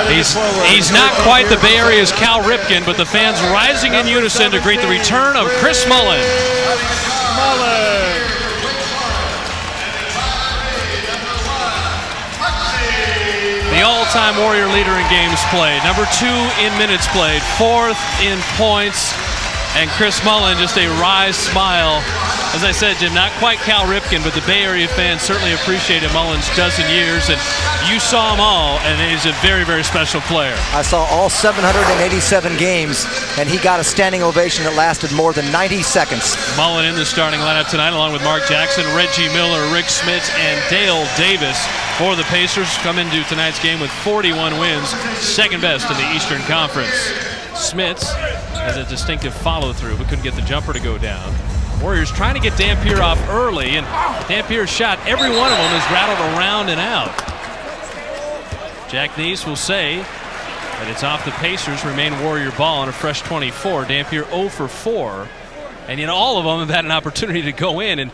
He's not quite the Bay Area's Cal Ripken, but the fans rising in unison to greet the return of Chris Mullin. The all-time Warrior leader in games played, number 2 in minutes played, 4th in points, and Chris Mullin, just a wry smile. As I said, Jim, not quite Cal Ripken, but the Bay Area fans certainly appreciated Mullin's dozen years, and you saw them all, and he's a very, very special player. I saw all 787 games, and he got a standing ovation that lasted more than 90 seconds. Mullin in the starting lineup tonight, along with Mark Jackson, Reggie Miller, Rick Smits, and Dale Davis. For the Pacers, come into tonight's game with 41 wins, second best in the Eastern Conference. Smits has a distinctive follow-through, but couldn't get the jumper to go down. Warriors trying to get Dampier off early, and Dampier's shot, every one of them is rattled around and out. Jack Neese will say that it's off the Pacers, remain Warrior ball on a fresh 24. Dampier 0 for 4, and yet all of them have had an opportunity to go in, and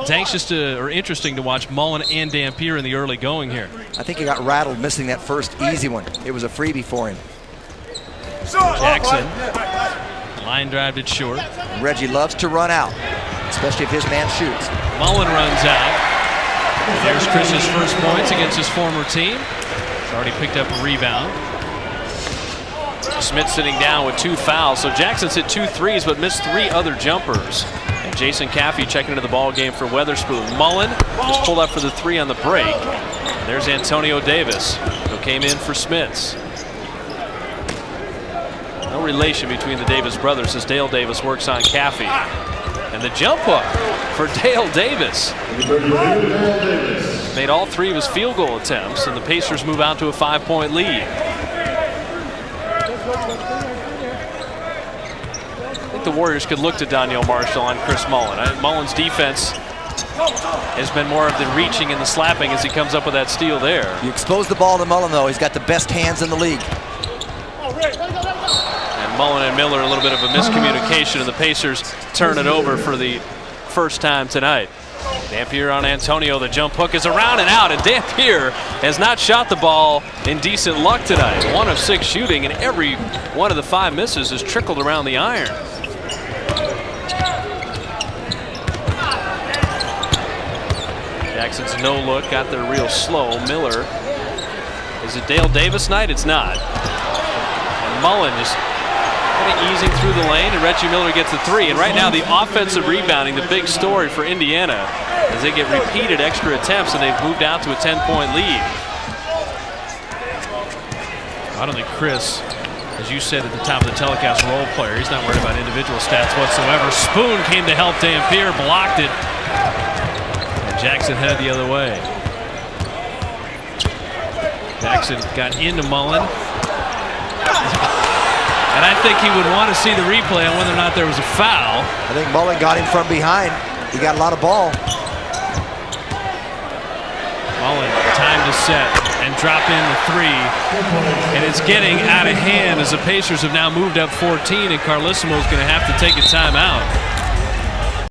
it's interesting to watch Mullin and Dampier in the early going here. I think he got rattled missing that first easy one. It was a freebie for him. Jackson, line drived it short. Reggie loves to run out, especially if his man shoots. Mullin runs out. And there's Chris's first points against his former team. He's already picked up a rebound. Smits sitting down with 2 fouls. So Jackson's hit 2 threes, but missed 3 other jumpers. And Jason Caffey checking into the ball game for Weatherspoon. Mullin just pulled up for the 3 on the break. And there's Antonio Davis, who came in for Smits. No relation between the Davis brothers as Dale Davis works on Caffey. And the jump hook for Dale Davis. Made all 3 of his field goal attempts, and the Pacers move out to a 5-point lead. I think the Warriors could look to Daniel Marshall on Chris Mullin. Mullin's defense has been more of the reaching and the slapping as he comes up with that steal there. You expose the ball to Mullin, though. He's got the best hands in the league. And Mullin and Miller, a little bit of a miscommunication, and the Pacers turn it over for the first time tonight. Dampier on Antonio. The jump hook is around and out, and Dampier has not shot the ball in decent luck tonight. 1 of 6 shooting, and every one of the 5 misses has trickled around the iron. Jackson's no look got there real slow. Miller. Is it Dale Davis night? It's not. And Mullin just kind of easing through the lane, and Reggie Miller gets the 3. And right now the offensive rebounding, the big story for Indiana, as they get repeated extra attempts, and they've moved out to a 10-point lead. I don't think Chris, as you said at the top of the telecast, role player. He's not worried about individual stats whatsoever. Spoon came to help Dampier, blocked it. And Jackson headed the other way. Jackson got into Mullin. And I think he would want to see the replay on whether or not there was a foul. I think Mullin got him from behind. He got a lot of ball. Mullin, time to set and drop in the 3. And it's getting out of hand as the Pacers have now moved up 14, and Carlissimo's going to have to take a timeout.